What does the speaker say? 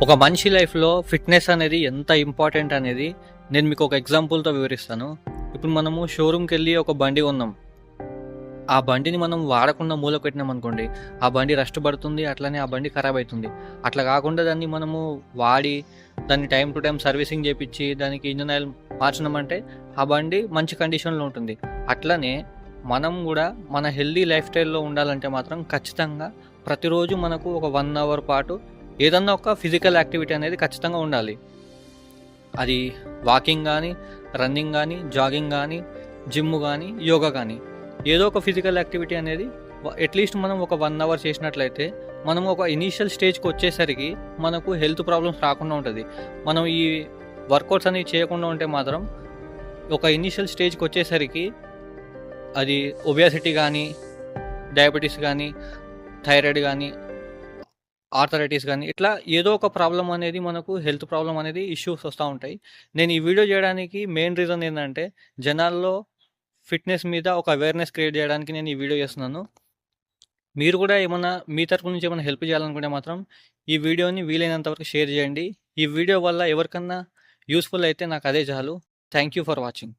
ఒక మనిషి లైఫ్‌లో ఫిట్‌నెస్ అనేది ఎంత ఇంపార్టెంట్ అనేది నేను మీకు ఒక ఎగ్జాంపుల్‌తో వివరిస్తాను. ఇప్పుడు మనము షోరూమ్‌కెళ్ళి ఒక బండి కొన్నాం. ఆ బండిని మనం వాడకుండా మూలకు పెట్టినామనుకోండి, ఆ బండి రస్ట్ పడుతుంది. అట్లనే ఆ బండి ఖరాబ్ అయితుంది. అట్లా కాకుండా దాన్ని మనము వాడి, దాన్ని టైమ్ టు టైమ్ సర్వీసింగ్ చేపిచ్చి, దానికి ఇంజిన్ ఆయిల్ మార్చినామంటే ఆ బండి మంచి కండిషన్‌లో ఉంటుంది. అట్లనే మనం గూడా మన హెల్తీ లైఫ్ స్టైల్‌లో ఉండాలంటే మాత్రం ఖచ్చితంగా ప్రతిరోజు మనకు ఒక 1 అవర్ పాటు ఏదన్నా ఒక ఫిజికల్ యాక్టివిటీ అనేది ఖచ్చితంగా ఉండాలి. అది వాకింగ్ గానీ, రన్నింగ్ గానీ, జాగింగ్ గానీ, జిమ్ గానీ, యోగా గానీ ఏదో ఒక ఫిజికల్ యాక్టివిటీ అనేది అట్లీస్ట్ మనం ఒక 1 అవర్ చేసినట్లయితే మనం ఒక ఇనీషియల్ స్టేజ్‌కొచ్చేసరికి మనకు హెల్త్ ప్రాబ్లమ్స్ రాకుండా ఉంటది. మనం ఈ వర్కౌట్స్ అనేవి చేయకుండా ఉంటే మాత్రం ఒక ఇనీషియల్ స్టేజ్‌కొచ్చేసరికి అది ఒబేసిటీ గానీ, డయాబెటిస్ గానీ, థైరాయిడ్ గానీ, ఆర్థరైటిస్ గానీ ఇట్లా ఏదో ఒక ప్రాబ్లమ్ అనేది మనకు హెల్త్ ప్రాబ్లమ్ అనేది ఇష్యూస్ వస్తా ఉంటాయి. నేను ఈ వీడియో చేయడానికి మెయిన్ రీజన్ ఏందంటే జనాల్లో ఫిట్‌నెస్ మీద ఒక అవేర్‌నెస్ క్రియేట్ చేయడానికి నేను ఈ వీడియో చేస్తున్నాను. మీరు కూడా ఏమన్నా మీ తరపు నుంచి ఏమైనా హెల్ప్ చేయాలనుకుంటే మాత్రం ఈ వీడియోని వీలైనంత వరకు షేర్ చేయండి. ఈ వీడియో వల్ల ఎవరికన్నా యూజ్‌ఫుల్ అయితే నాకు అదే చాలు. Thank you for watching.